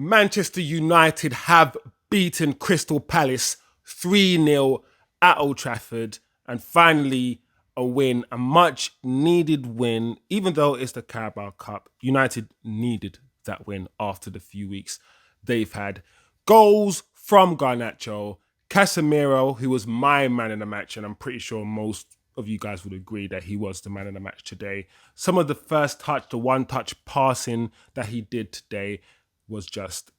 Manchester United have beaten Crystal Palace 3-0 at Old Trafford, and finally a win, a much needed win. Even though it's the Carabao Cup, United needed that win after the few weeks they've had. Goals from Garnacho, Casemiro, who was my man in the match, and I'm pretty sure most of you guys would agree that he was the man in the match today. Some of the first touch, the one touch passing that he did today was just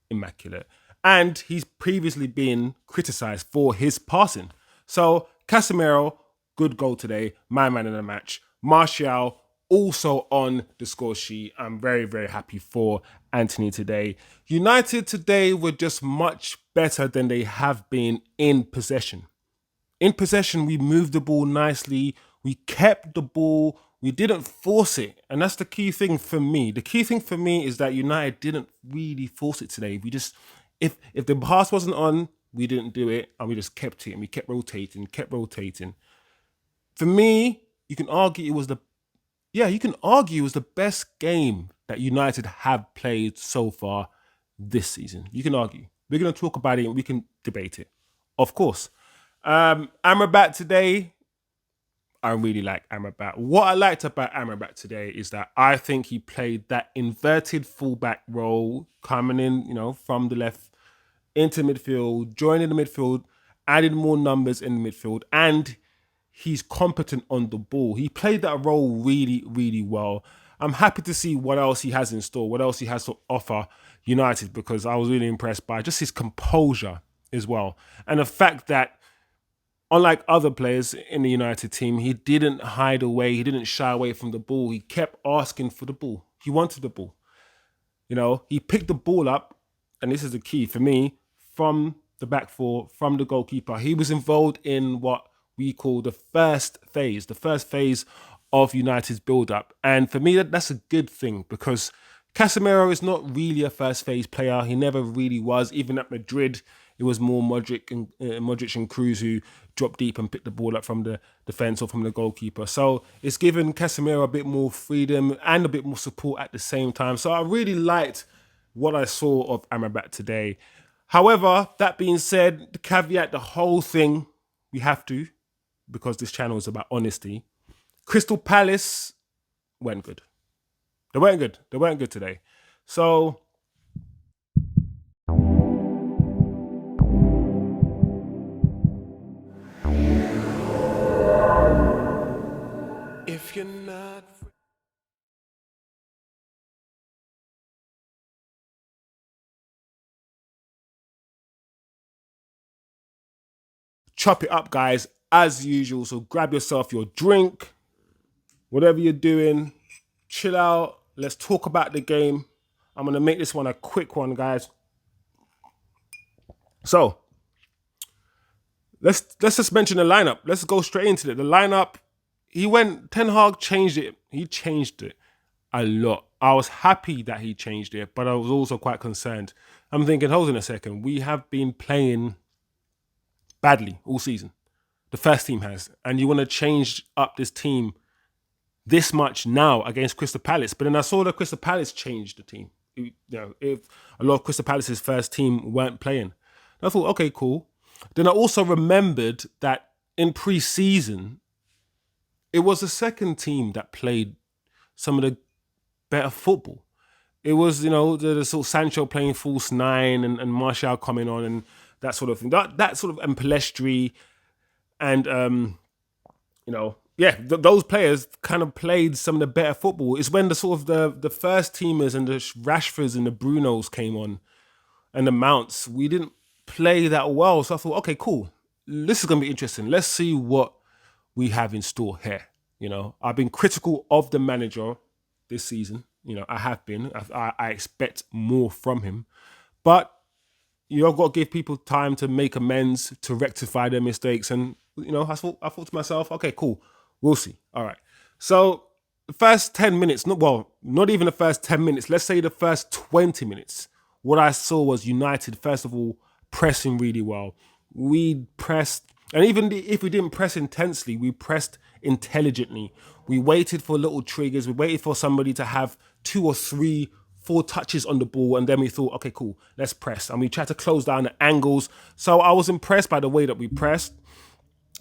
immaculate. And he's previously been criticised for his passing. So Casemiro, good goal today, my man in the match. Martial, also on the score sheet. I'm very, very happy for Anthony today. United today were just much better than they have been in possession. In possession, we moved the ball nicely. We kept the ball. We didn't force it. And that's the key thing for me. The key thing for me is that United didn't really force it today. We just, if the pass wasn't on, we didn't do it. And we just kept it. And we kept rotating. For me, you can argue it was the best game that United have played so far this season. You can argue. We're going to talk about it and we can debate it. Of course. Amrabat today, I really like Amrabat. What I liked about Amrabat today is that I think he played that inverted fullback role, coming in, from the left into midfield, joining the midfield, adding more numbers in the midfield, and he's competent on the ball. He played that role really, really well. I'm happy to see what else he has in store, what else he has to offer United, because I was really impressed by just his composure as well. And the fact that, unlike other players in the United team, he didn't hide away. He didn't shy away from the ball. He kept asking for the ball. He wanted the ball. He picked the ball up, and this is the key for me, from the back four, from the goalkeeper. He was involved in what we call the first phase of United's build-up. And for me, that's a good thing, because Casemiro is not really a first phase player. He never really was. Even at Madrid, it was more Modric and Kroos who dropped deep and picked the ball up from the defence or from the goalkeeper. So it's given Casemiro a bit more freedom and a bit more support at the same time. So I really liked what I saw of Amrabat today. However, that being said, the caveat, the whole thing, we have to, because this channel is about honesty. Crystal Palace weren't good. They weren't good today. So if you're not chop it up, guys, as usual. So grab yourself your drink, whatever you're doing, chill out. Let's talk about the game. I'm going to make this one a quick one, guys. So let's just mention the lineup. Let's go straight into it. The lineup, Ten Hag changed it. He changed it a lot. I was happy that he changed it, but I was also quite concerned. I'm thinking, hold on a second. We have been playing badly all season. The first team has. And you want to change up this team this much now against Crystal Palace. But then I saw that Crystal Palace changed the team. If a lot of Crystal Palace's first team weren't playing. And I thought, okay, cool. Then I also remembered that in pre-season, it was the second team that played some of the better football. It was, the sort of Sancho playing false nine and Martial coming on and that sort of thing. That sort of, and Palestri and, those players kind of played some of the better football. It's when the sort of the first teamers and the Rashfords and the Brunos came on and the Mounts, we didn't play that well. So I thought, okay, cool. This is going to be interesting. Let's see what we have in store here. I've been critical of the manager this season. I have been. I expect more from him. But you've got to give people time to make amends, to rectify their mistakes. And, I thought to myself, okay, cool. We'll see. All right. So the first 10 minutes, not even the first 10 minutes, let's say the first 20 minutes, what I saw was United, first of all, pressing really well. We pressed, and even if we didn't press intensely, we pressed intelligently. We waited for little triggers. We waited for somebody to have 2 or 3 4 touches on the ball, and then we thought, okay, cool, let's press. And we tried to close down the angles. So I was impressed by the way that we pressed.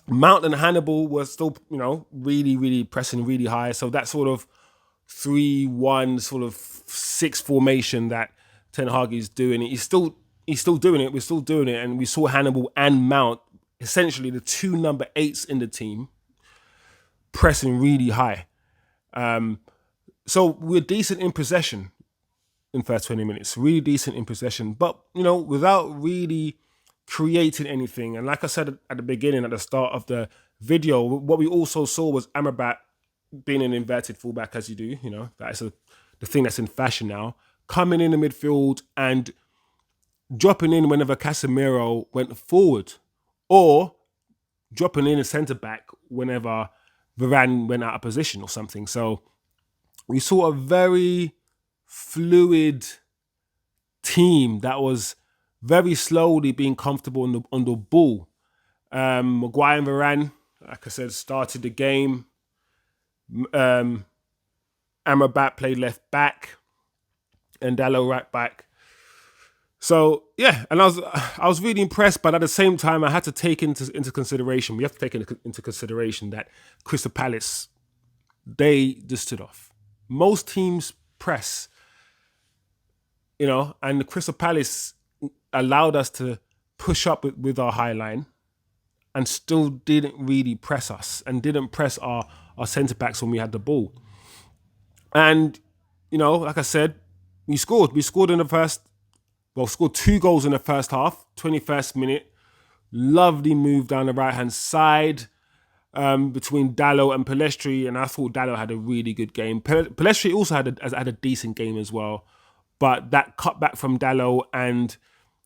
Mount and Hannibal were still, really, really pressing really high. So that sort of 3-1 sort of 6 formation that Ten Hag is doing, he's still doing it. We're still doing it. And we saw Hannibal and Mount, essentially the 2 number 8s in the team, pressing really high. So we're decent in possession in the first 20 minutes, really decent in possession, but, without really creating anything. And like I said at the beginning, at the start of the video, what we also saw was Amrabat being an inverted fullback, as you do, that is the thing that's in fashion now, coming in the midfield and dropping in whenever Casemiro went forward, or dropping in a centre-back whenever Varane went out of position or something. So we saw a very fluid team that was very slowly being comfortable on the ball. Maguire and Varane, like I said, started the game. Amrabat played left back and Dalot right back. So yeah, and I was really impressed, but at the same time, I had to take into consideration. We have to take into consideration that Crystal Palace, they just stood off. Most teams press, and the Crystal Palace allowed us to push up with our high line, and still didn't really press us and didn't press our centre backs when we had the ball. And like I said, we scored. We scored in the first. Well, scored 2 goals in the first half, 21st minute. Lovely move down the right-hand side between Dalot and Pellistri, and I thought Dalot had a really good game. Pellistri also had a decent game as well, but that cutback from Dalot, and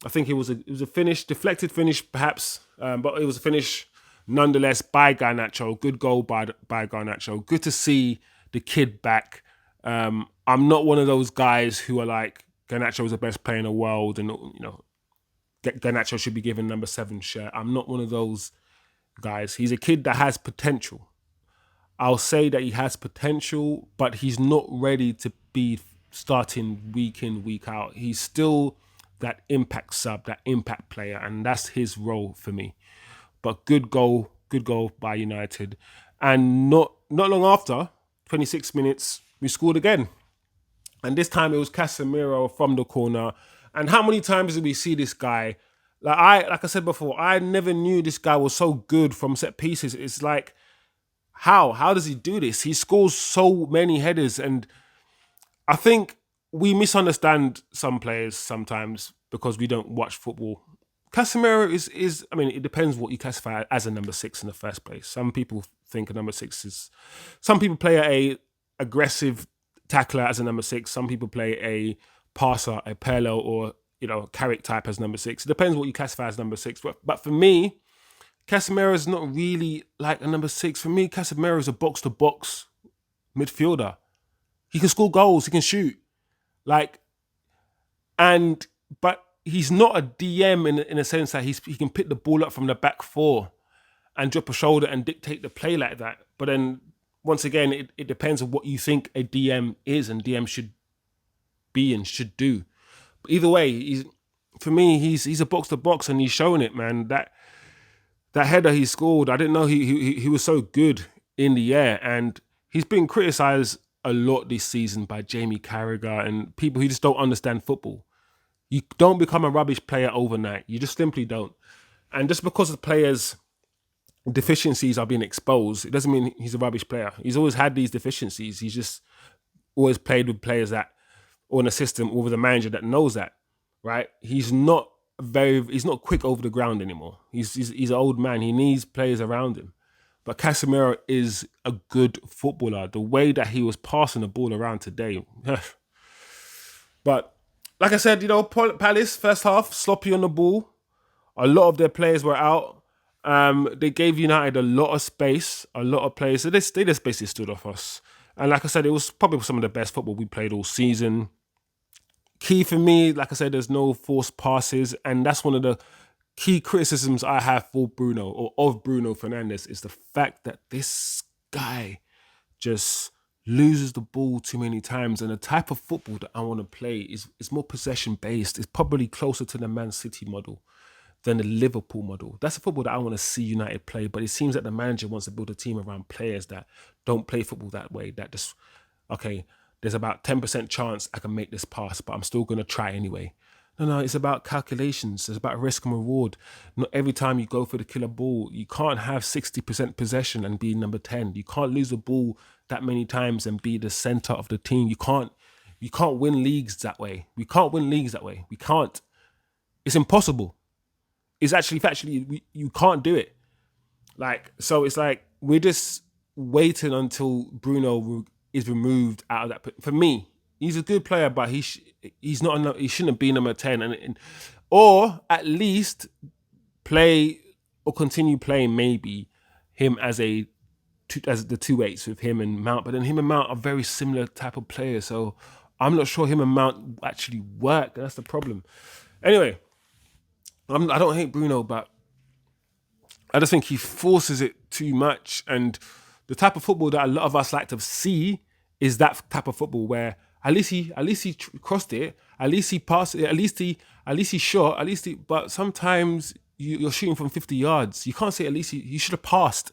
I think it was a finish, deflected finish perhaps, but it was a finish nonetheless by Garnacho. Good goal by Garnacho. Good to see the kid back. I'm not one of those guys who are like, Garnacho is the best player in the world, and Garnacho should be given number 7 shirt. I'm not one of those guys. He's a kid that has potential. I'll say that he has potential, but he's not ready to be starting week in, week out. He's still that impact sub, that impact player, and that's his role for me. But good goal by United. And not long after, 26 minutes, we scored again. And this time it was Casemiro from the corner. And how many times did we see this guy? Like I said before, I never knew this guy was so good from set pieces. It's like, how does he do this? He scores so many headers, and I think we misunderstand some players sometimes because we don't watch football. Casemiro is I mean, it depends what you classify as a number 6 in the first place. Some people think a number 6 is, some people play a aggressive tackler as a number 6. Some people play a passer, a Pirlo, or Carrick type as number 6. It depends what you classify as number 6. But for me, Casemiro is not really like a number 6. For me, Casemiro is a box-to-box midfielder. He can score goals. He can shoot. But he's not a DM in a sense that he can pick the ball up from the back 4 and drop a shoulder and dictate the play like that. But then, once again, it depends on what you think a DM is and DM should be and should do. But either way, for me, he's a box to box, and he's showing it, man. That header he scored, I didn't know he was so good in the air, and he's been criticised a lot this season by Jamie Carragher and people who just don't understand football. You don't become a rubbish player overnight. You just simply don't. And just because the players' deficiencies are being exposed, it doesn't mean he's a rubbish player. He's always had these deficiencies. He's just always played with players that, or in a system, or with a manager that knows that, right? He's not quick over the ground anymore. He's an old man. He needs players around him. But Casemiro is a good footballer. The way that he was passing the ball around today. But like I said, Palace, first half, sloppy on the ball. A lot of their players were out. They gave United a lot of space, a lot of players. So they just basically stood off us. And like I said, it was probably some of the best football we played all season. Key for me, like I said, there's no forced passes. And that's one of the key criticisms I have for Bruno, or of Bruno Fernandes, is the fact that this guy just loses the ball too many times. And the type of football that I want to play is more possession based. It's probably closer to the Man City model than the Liverpool model. That's the football that I want to see United play. But it seems that the manager wants to build a team around players that don't play football that way. That just, okay, there's about 10% chance I can make this pass, but I'm still going to try anyway. No, it's about calculations. It's about risk and reward. Not every time you go for the killer ball, you can't have 60% possession and be number 10. You can't lose the ball that many times and be the center of the team. You can't win leagues that way. We can't win leagues that way. We can't. It's impossible. It's actually factually you can't do it. Like, so it's like we're just waiting until Bruno is removed out of that. For me, he's a good player, but he's not. He shouldn't be number 10, or at least play or continue playing maybe him as the 2-8s with him and Mount. But then him and Mount are very similar type of players, so I'm not sure him and Mount actually work. That's the problem. Anyway, I don't hate Bruno, but I just think he forces it too much. And the type of football that a lot of us like to see is that type of football where at least he crossed it, at least he passed it, at least he shot, but sometimes you're shooting from 50 yards. You can't say at least he should have passed.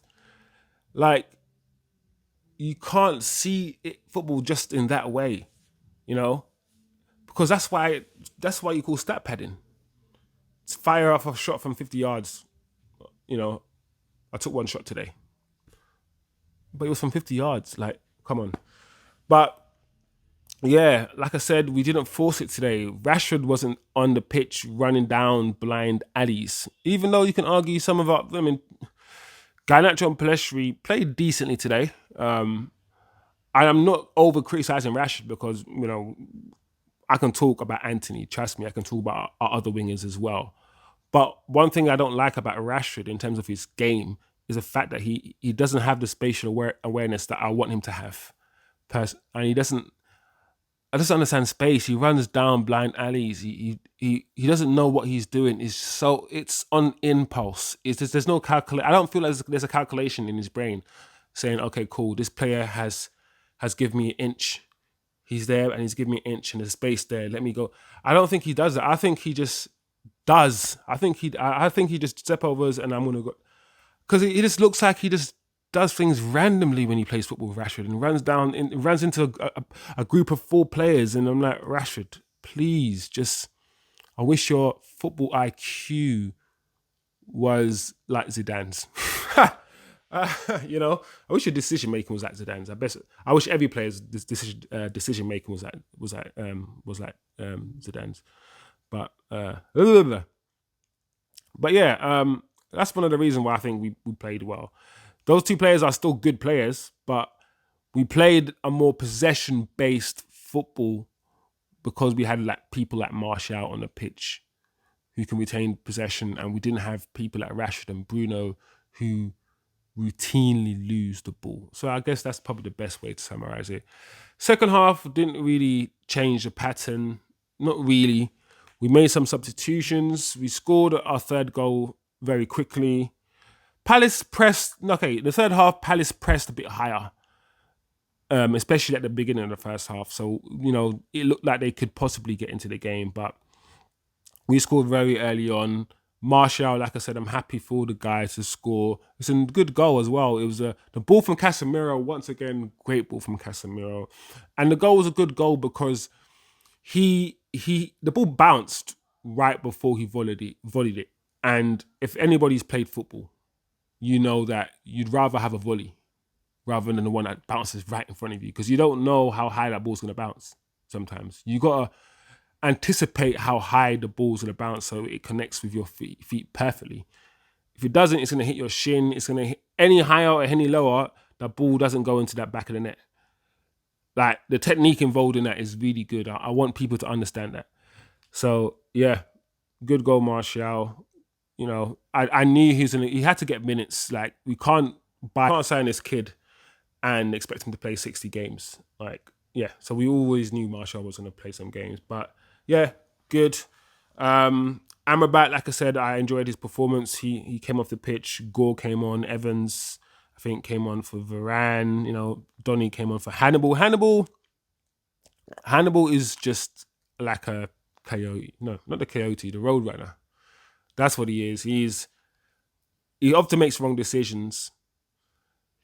Like, you can't see football just in that way, because that's why you call stat padding. It's fire off a shot from 50 yards. I took one shot today, but it was from 50 yards. Like, come on. But yeah, like I said, we didn't force it today. Rashford wasn't on the pitch running down blind alleys, even though you can argue some of our women. Garnacho and Pellistri played decently today. I am not over criticizing Rashford because I can talk about Anthony. Trust me, I can talk about our other wingers as well. But one thing I don't like about Rashford in terms of his game is the fact that he doesn't have the spatial awareness that I want him to have. And he doesn't. I just understand space. He runs down blind alleys. He doesn't know what he's doing. It's on impulse. There's no calculation. I don't feel like there's a calculation in his brain saying, okay, cool, this player has given me an inch. He's there and he's giving me an inch and there's space there. Let me go. I don't think he does that. I think he just does. I think he just step overs and I'm gonna go, because it just looks like he just does things randomly when he plays football with Rashford and runs into a group of 4 players, and I'm like, Rashford, please, I wish your football IQ was like Zidane's. I wish your decision making was like Zidane's. I wish every player's decision making was like Zidane's. But yeah, that's one of the reasons why I think we played well. Those 2 players are still good players, but we played a more possession-based football because we had people like Martial on the pitch who can retain possession, and we didn't have people like Rashford and Bruno who routinely lose the ball. So I guess that's probably the best way to summarize it. Second half didn't really change the pattern. Not really. We made some substitutions. We scored our 3rd goal very quickly. Palace pressed. Okay, the third half, Palace pressed a bit higher, especially at the beginning of the first half. So, it looked like they could possibly get into the game, but we scored very early on. Martial, like I said, I'm happy for the guys to score. It's a good goal as well. It was the ball from Casemiro. Once again, great ball from Casemiro, and the goal was a good goal because the ball bounced right before he volleyed it. And if anybody's played football, you know that you'd rather have a volley rather than the one that bounces right in front of you, because you don't know how high that ball's going to bounce sometimes. You got to anticipate how high the ball's going to bounce so it connects with your feet perfectly. If it doesn't, it's going to hit your shin. It's going to hit any higher or any lower, that ball doesn't go into that back of the net. Like, the technique involved in that is really good. I want people to understand that. So, yeah, good goal, Martial. I knew he had to get minutes. Like, we can't sign this kid and expect him to play 60 games. Like, yeah, so we always knew Martial was going to play some games. But, yeah, good. Amrabat, like I said, I enjoyed his performance. He came off the pitch. Gore came on. Evans. I think came on for Varane. You know, Donny came on for Hannibal. Hannibal is just like a coyote. No, not the coyote, the road runner. That's what he is. He often makes wrong decisions.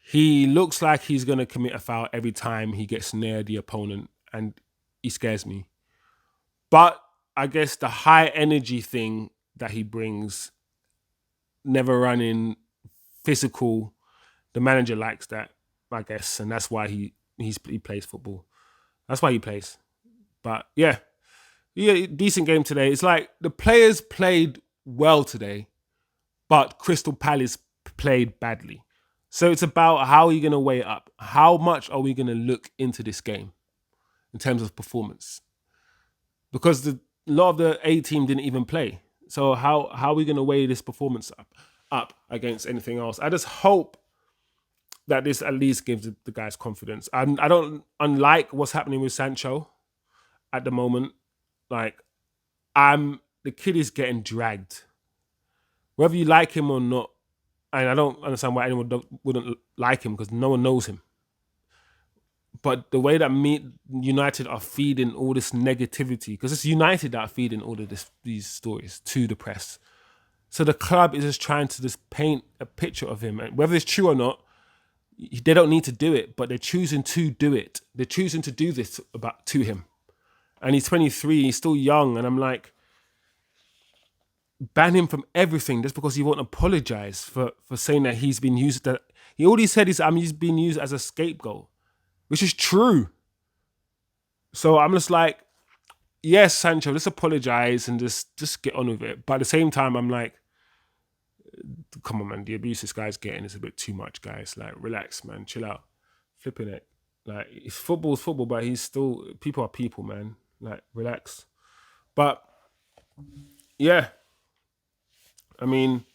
He looks like he's gonna commit a foul every time he gets near the opponent, and he scares me. But I guess the high energy thing that he brings, never running, physical, the manager likes that, I guess, and that's why he plays football. That's why he plays. But yeah, decent game today. It's like the players played well today, but Crystal Palace played badly. So it's about how are you going to weigh it up? How much are we going to look into this game in terms of performance? Because a lot of the A team didn't even play. So how are we going to weigh this performance up against anything else? I just hope that this at least gives the guys confidence. I don't, unlike what's happening with Sancho at the moment, like the kid is getting dragged. Whether you like him or not, and I don't understand why anyone wouldn't like him because no one knows him. But the way that United are feeding all this negativity, because it's United that are feeding all of these stories to the press. So the club is just trying to just paint a picture of him. And whether it's true or not, they don't need to do it, but they're choosing to do it. They're choosing to do this to him. And he's 23, he's still young. And I'm like, ban him from everything just because he won't apologize for saying that he's been used. All he said is, he's been used as a scapegoat, which is true. So I'm just like, yes, Sancho, just apologize and just get on with it. But at the same time, I'm like, come on, man, the abuse this guy's getting is a bit too much, guys. Like, relax, man, chill out. Flipping it. Like, football's football, but people are people, man. Like, relax. But, yeah. I mean,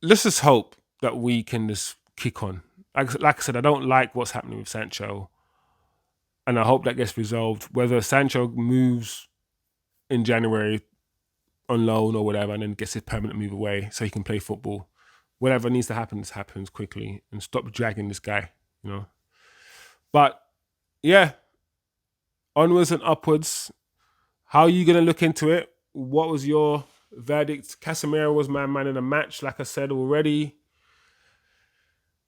let's just hope that we can just kick on. Like I said, I don't like what's happening with Sancho. And I hope that gets resolved. Whether Sancho moves in January on loan or whatever and then gets his permanent move away so he can play football. Whatever needs to happen, just happens quickly and stop dragging this guy, you know. But, yeah, onwards and upwards. How are you going to look into it? What was your verdict? Casemiro was my man in the match, like I said already.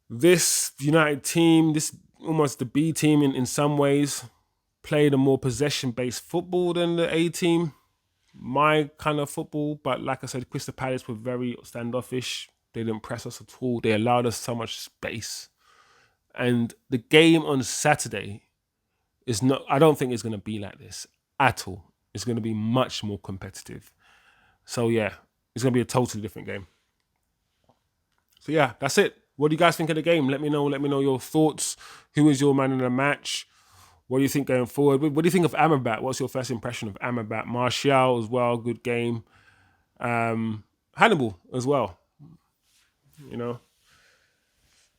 This United team, this almost the B team in some ways, played a more possession-based football than the A team. My kind of football, but like I said, Crystal Palace were very standoffish. They didn't press us at all. They allowed us so much space. And the game on Saturday is not, I don't think it's going to be like this at all. It's going to be much more competitive. So yeah, it's going to be a totally different game. So yeah, that's it. What do you guys think of the game? Let me know. Let me know your thoughts. Who is your man in the match? What do you think going forward? What do you think of Amrabat? What's your first impression of Amrabat? Martial as well, good game. Hannibal as well. You know.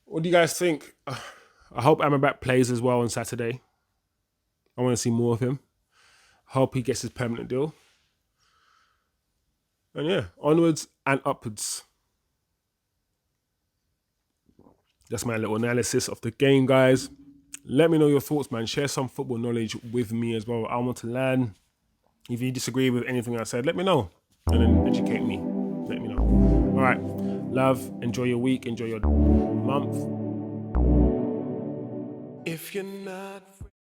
What do you guys think? I hope Amrabat plays as well on Saturday. I want to see more of him. Hope he gets his permanent deal. And yeah, onwards and upwards. That's my little analysis of the game, guys. Let me know your thoughts, man. Share some football knowledge with me as well. I want to learn. If you disagree with anything I said, let me know. And then educate me. Let me know. All right. Love. Enjoy your week. Enjoy your month. If you're not...